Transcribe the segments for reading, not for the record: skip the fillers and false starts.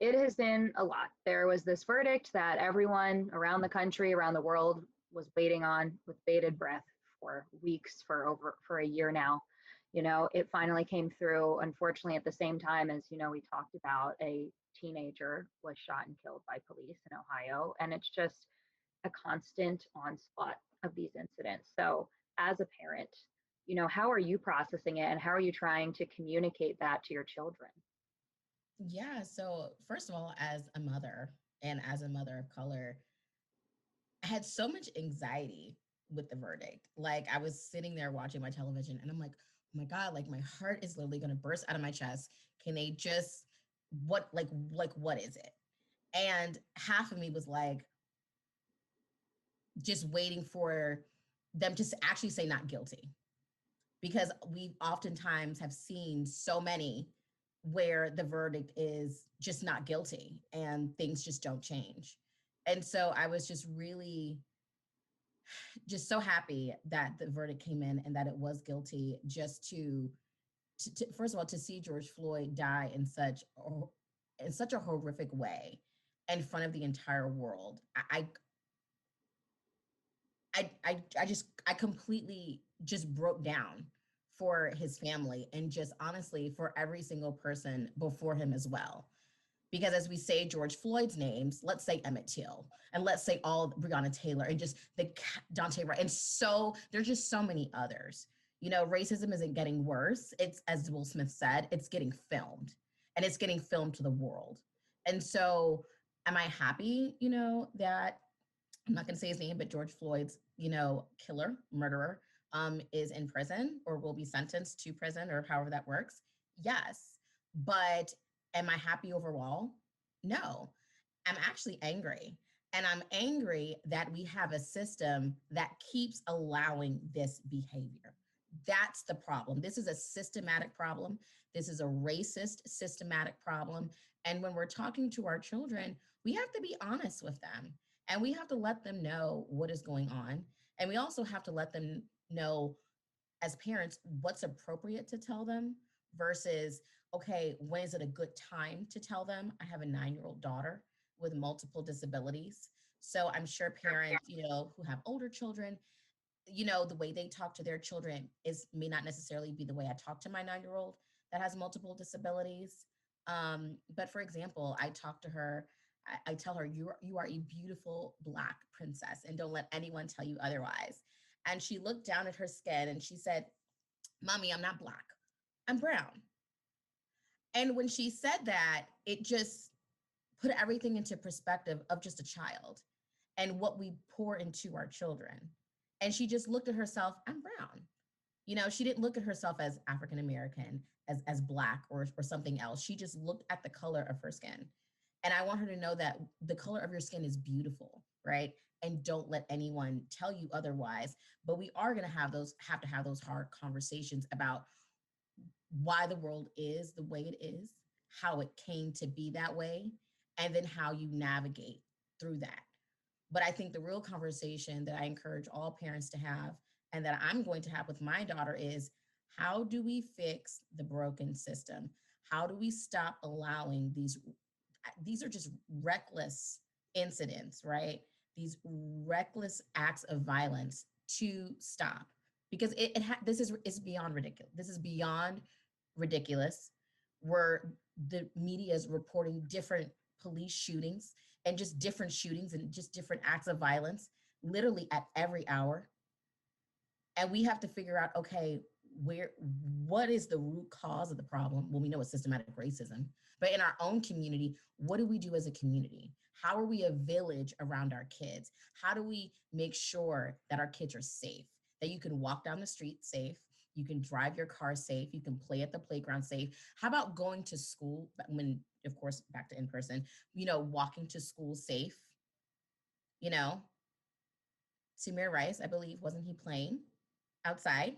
It has been a lot. There was this verdict that everyone around the country, around the world, was waiting on with bated breath for weeks, for a year now. It finally came through. Unfortunately, at the same time as we talked about, a teenager was shot and killed by police in Ohio, and it's just a constant onslaught of these incidents. So, as a parent, how are you processing it, and how are you trying to communicate that to your children? Yeah. So, first of all, as a mother and as a mother of color, I had so much anxiety with the verdict. Like, I was sitting there watching my television and I'm like, oh my God, like my heart is literally going to burst out of my chest. Can they just, what is it? And half of me was like, just waiting for them to actually say not guilty, because we oftentimes have seen so many where the verdict is just not guilty and things just don't change. And so I was just really just so happy that the verdict came in and that it was guilty, just to first of all, to see George Floyd die in such a horrific way in front of the entire world. I completely just broke down for his family and just honestly for every single person before him as well. Because as we say George Floyd's names, let's say Emmett Till and let's say all Breonna Taylor and just the Dante Wright. And so there's just so many others. Racism isn't getting worse. It's, as Will Smith said, it's getting filmed, and it's getting filmed to the world. And so am I happy, that I'm not going to say his name, but George Floyd's, killer, murderer, is in prison or will be sentenced to prison or however that works? Yes. But am I happy overall? No. I'm actually angry. And I'm angry that we have a system that keeps allowing this behavior. That's the problem. This is a systematic problem. This is a racist systematic problem. And when we're talking to our children, we have to be honest with them. And we have to let them know what is going on. And we also have to let them know, as parents, what's appropriate to tell them versus, okay, when is it a good time to tell them? I have a 9-year-old daughter with multiple disabilities. So I'm sure parents, who have older children, the way they talk to their children may not necessarily be the way I talk to my 9-year-old that has multiple disabilities. But for example, I talk to her, I tell her, you are a beautiful Black princess, and don't let anyone tell you otherwise. And she looked down at her skin and she said, Mommy, I'm not Black, I'm brown. And when she said that, it just put everything into perspective of just a child and what we pour into our children. And she just looked at herself, I'm brown. She didn't look at herself as African American, as Black or something else. She just looked at the color of her skin. And I want her to know that the color of your skin is beautiful, right? And don't let anyone tell you otherwise. But we are going to have to have those hard conversations about why the world is the way it is, how it came to be that way, and then how you navigate through that. But I think the real conversation that I encourage all parents to have, and that I'm going to have with my daughter, is how do we fix the broken system? How do we stop allowing these are just reckless incidents, right? These reckless acts of violence to stop, because this is beyond ridiculous. This is beyond ridiculous, where the media is reporting different police shootings and just different shootings and just different acts of violence literally at every hour. And we have to figure out, okay, what is the root cause of the problem? Well, we know it's systematic racism, but in our own community, what do we do as a community? How are we a village around our kids? How do we make sure that our kids are safe, that you can walk down the street safe, you can drive your car safe, you can play at the playground safe? How about going to school, when, of course, back to in person, walking to school safe? you know Samir Rice, I believe, wasn't he playing outside?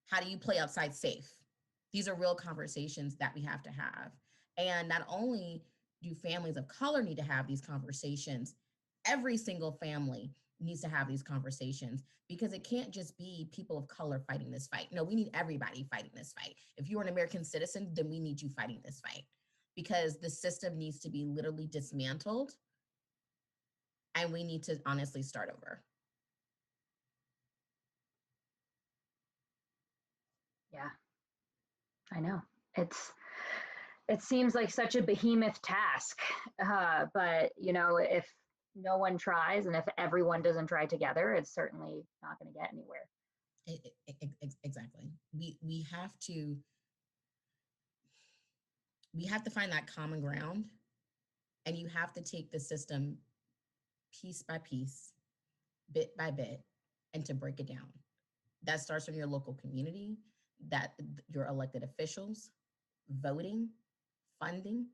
How do you play outside safe? These are real conversations that we have to have. And not only do families of color need to have these conversations, every single family needs to have these conversations, because it can't just be people of color fighting this fight. No, we need everybody fighting this fight. If you're an American citizen, then we need you fighting this fight, because the system needs to be literally dismantled, and we need to honestly start over. Yeah, I know. It's it seems like such a behemoth task, but you know, if no one tries and if everyone doesn't try together, it's certainly not going to get anywhere. Exactly. We have to find that common ground, and you have to take the system piece by piece, bit by bit, and to break it down. That starts from your local community, that your elected officials, voting, funding,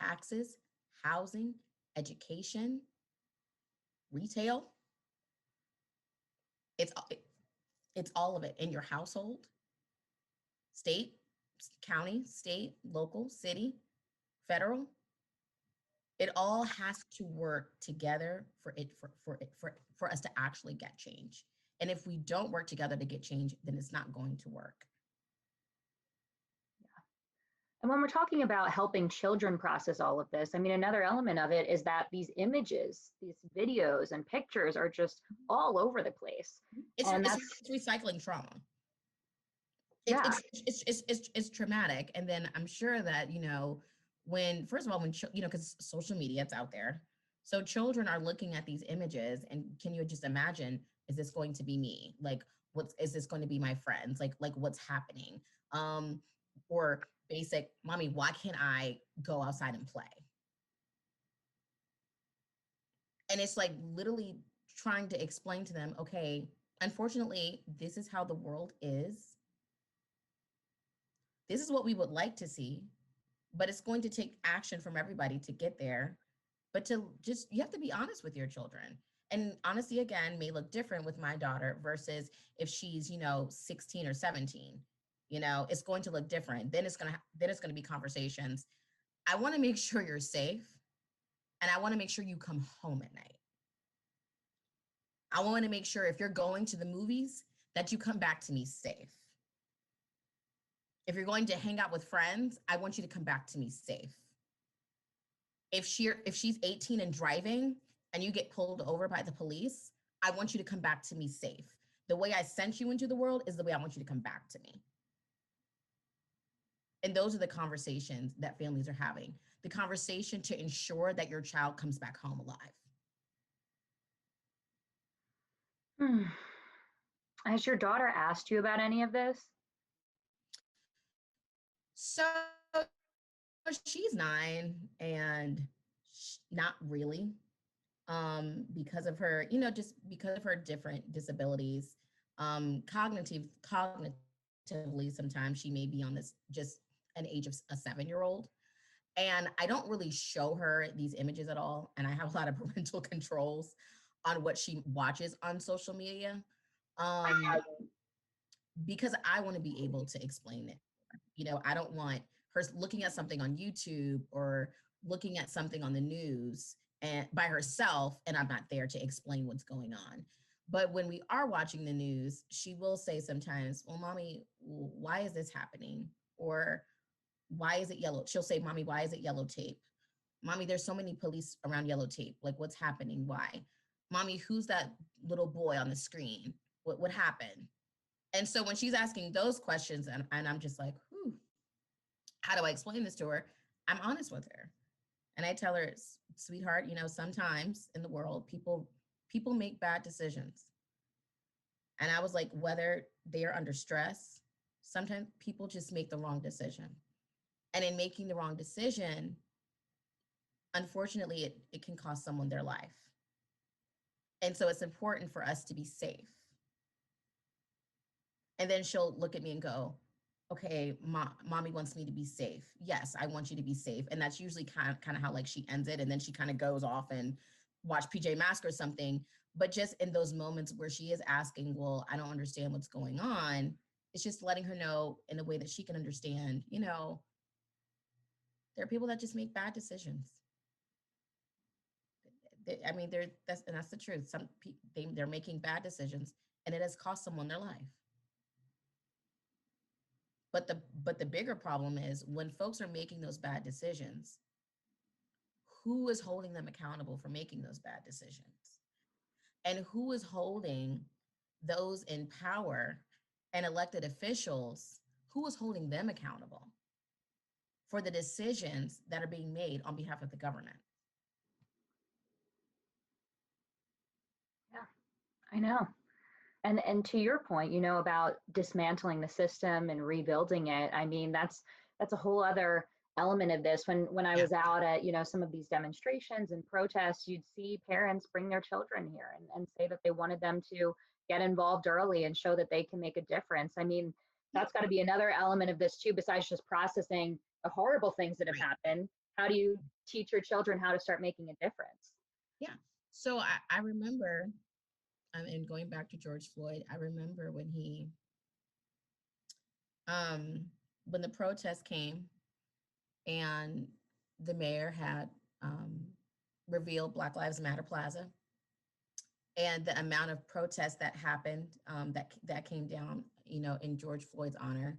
taxes, housing, education, retail. It's it's all of it in your household, state, county, state, local, city, federal. It all has to work together for us to actually get change. And if we don't work together to get change, then it's not going to work. And when we're talking about helping children process all of this, I mean, another element of it is that these images, these videos and pictures are just all over the place. It's And it's, that's, it's recycling trauma. It's yeah, it's it's traumatic. And then I'm sure that, when, first of all, when because social media, it's out there, so children are looking at these images, and can you just imagine, is this going to be me? Like, what's is this going to be my friends? Like what's happening? um or basic, mommy, why can't I go outside and play? And it's like literally trying to explain to them, okay, unfortunately, this is how the world is. This is what we would like to see, but it's going to take action from everybody to get there. But to just, you have to be honest with your children. And honesty, again, may look different with my daughter versus if she's, 16 or 17. It's going to look different. Then it's going to be conversations. I want to make sure you're safe, and I want to make sure you come home at night. I want to make sure if you're going to the movies that you come back to me safe. If you're going to hang out with friends, I want you to come back to me safe. If she's 18 and driving and you get pulled over by the police, I want you to come back to me safe. The way I sent you into the world is the way I want you to come back to me. And those are the conversations that families are having. The conversation to ensure that your child comes back home alive. hmm. Has your daughter asked you about any of this? So she's 9, and not really, because of her, just because of her different disabilities. Cognitively, sometimes she may be on this just an age of a 7-year-old. And I don't really show her these images at all. And I have a lot of parental controls on what she watches on social media, um, because I want to be able to explain it. I don't want her looking at something on YouTube or looking at something on the news and by herself, and I'm not there to explain what's going on. But when we are watching the news, she will say sometimes, well, mommy, why is this happening? Or why is it yellow? She'll say, mommy, why is it yellow tape? Mommy, there's so many police around yellow tape. Like, what's happening? Why? Mommy, who's that little boy on the screen? What happened? And so when she's asking those questions, and I'm just like, whew, how do I explain this to her? I'm honest with her. And I tell her, sweetheart, sometimes in the world, people make bad decisions. And I was like, whether they are under stress, sometimes people just make the wrong decision. And in making the wrong decision, unfortunately, it can cost someone their life. And so it's important for us to be safe. And then she'll look at me and go, okay, mommy wants me to be safe. Yes, I want you to be safe. And that's usually kind of how like she ends it. And then she kind of goes off and watch PJ Masks or something. But just in those moments where she is asking, well, I don't understand what's going on, it's just letting her know in a way that she can understand, there are people that just make bad decisions. I mean, that's the truth. Some people they're making bad decisions, and it has cost someone their life. But the bigger problem is when folks are making those bad decisions, who is holding them accountable for making those bad decisions? And who is holding those in power and elected officials, who is holding them accountable for the decisions that are being made on behalf of the government? Yeah, I know. And to your point, about dismantling the system and rebuilding it, I mean, that's a whole other element of this. When I Yeah, was out at, some of these demonstrations and protests, you'd see parents bring their children here and say that they wanted them to get involved early and show that they can make a difference. I mean, yeah, that's got to be another element of this too, besides just processing the horrible things that have right. happened. How do you teach your children how to start making a difference? Yeah. So I remember, and going back to George Floyd, I remember um, when the protest came and the mayor had um, revealed Black Lives Matter Plaza and the amount of protests that happened that came down, in George Floyd's honor.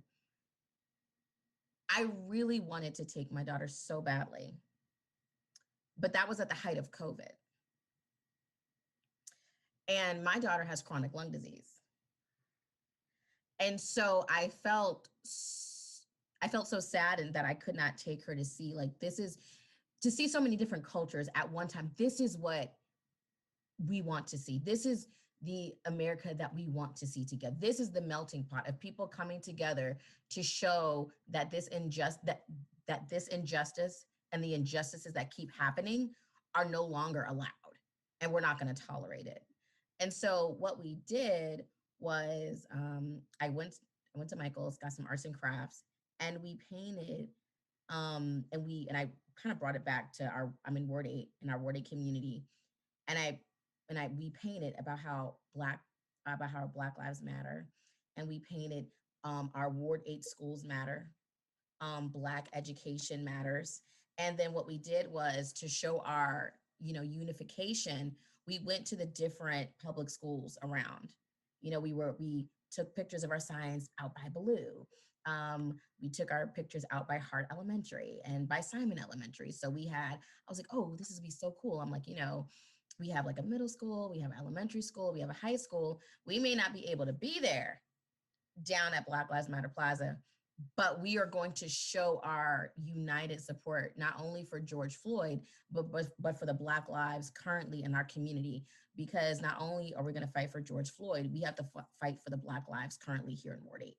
I really wanted to take my daughter so badly, but that was at the height of COVID, and my daughter has chronic lung disease, and so I felt so sad and that I could not take her to see like this is to see so many different cultures at one time. This is what we want to see. This is the America that we want to see together. This is the melting pot of people coming together to show that this injustice and the injustices that keep happening are no longer allowed, and we're not going to tolerate it. And so what we did was I went to Michael's, got some arts and crafts, and we painted and I kind of brought it back to I'm in Ward 8 in our Ward 8 community, and we painted about how Black Lives Matter, and we painted our Ward 8 schools matter, Black education matters, and then what we did was to show our unification. We went to the different public schools around. We took pictures of our signs out by Blue. We took our pictures out by Hart Elementary and by Simon Elementary. So I was like, oh, this is gonna be so cool. I'm like, we have like a middle school, we have elementary school, we have a high school. We may not be able to be there down at Black Lives Matter Plaza, but we are going to show our united support, not only for George Floyd, but for the Black lives currently in our community. Because not only are we going to fight for George Floyd, we have to fight for the Black lives currently here in Ward 8.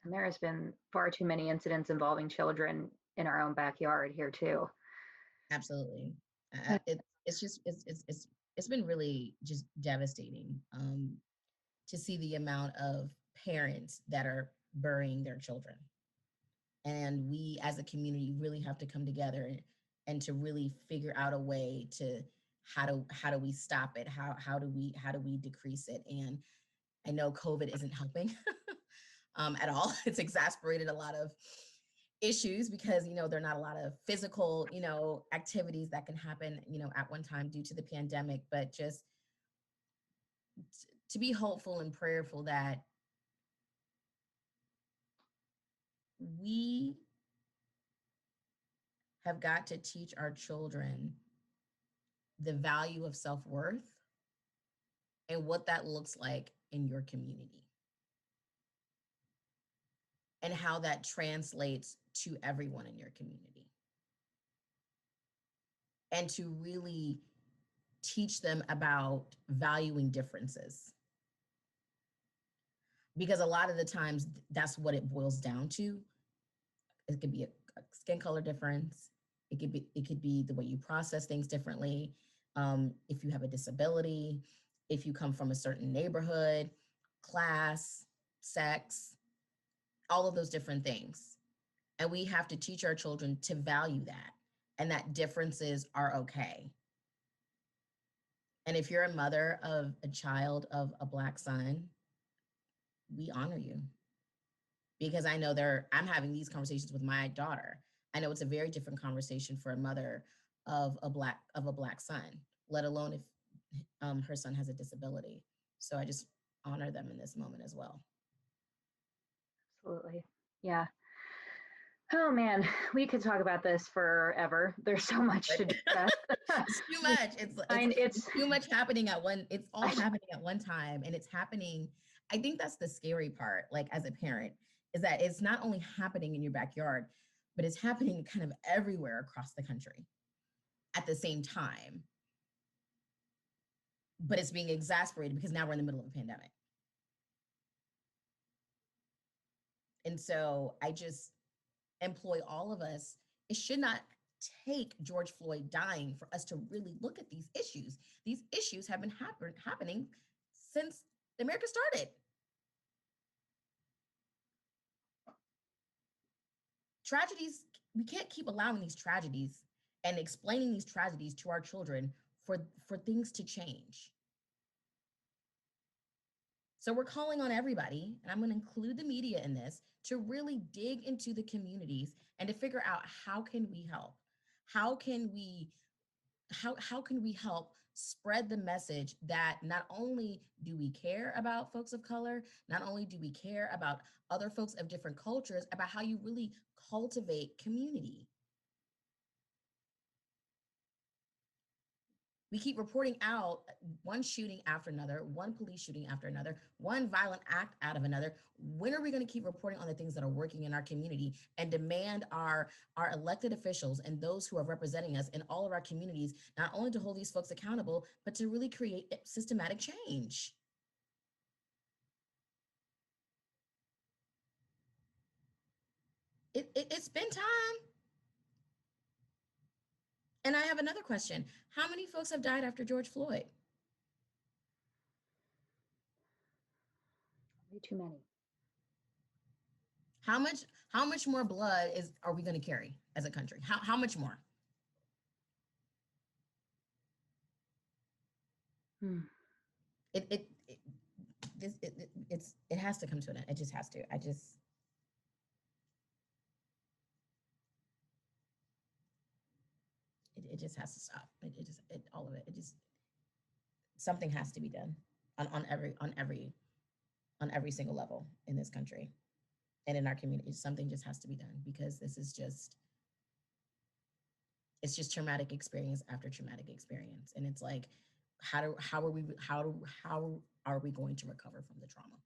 And there has been far too many incidents involving children in our own backyard here too. Absolutely. It's just it's been really just devastating to see the amount of parents that are burying their children. And we as a community really have to come together and to really figure out a way to how do we stop it? How do we decrease it? And I know COVID isn't helping at all. It's exasperated a lot of issues because there are not a lot of physical activities that can happen at one time due to the pandemic, but just to be hopeful and prayerful that we have got to teach our children the value of self-worth and what that looks like in your community and how that translates to everyone in your community, and to really teach them about valuing differences, because a lot of the times that's what it boils down to. It could be a skin color difference. It could be the way you process things differently. If you have a disability, if you come from a certain neighborhood, class, sex, all of those different things. And we have to teach our children to value that and that differences are okay. And if you're a mother of a child of a Black son, we honor you, because I know I'm having these conversations with my daughter. I know it's a very different conversation for a mother of a black son, let alone if her son has a disability. So I just honor them in this moment as well. Absolutely. Yeah. Oh man, we could talk about this forever. There's so much But to discuss. it's too much. It's It's too much happening at one. It's all I, happening at one time, and it's happening. I think that's the scary part. Like as a parent, is that it's not only happening in your backyard, but it's happening kind of everywhere across the country at the same time. But it's being exasperated because now we're in the middle of a pandemic, and so I just employ all of us. It should not take George Floyd dying for us to really look at these issues. These issues have been happening since America started. Tragedies, we can't keep allowing these tragedies and explaining these tragedies to our children for things to change. So we're calling on everybody, and I'm going to include the media in this, to really dig into the communities and to figure out how can we help? How can we how can we help spread the message that not only do we care about folks of color, not only do we care about other folks of different cultures, about how you really cultivate community. We keep reporting out one shooting after another, one police shooting after another, one violent act out of another. When are we going to keep reporting on the things that are working in our community and demand our elected officials and those who are representing us in all of our communities, not only to hold these folks accountable, but to really create systematic change? It's been time. And I have another question. How many folks have died after George Floyd? way too many. How much more blood are we going to carry as a country? How much more? Hmm. It this it has to come to an end. It just has to. It just has to stop. All of it. It just something has to be done on every single level in this country and in our community. Something just has to be done because this is just it's just traumatic experience after traumatic experience, and it's like how are we going to recover from the trauma?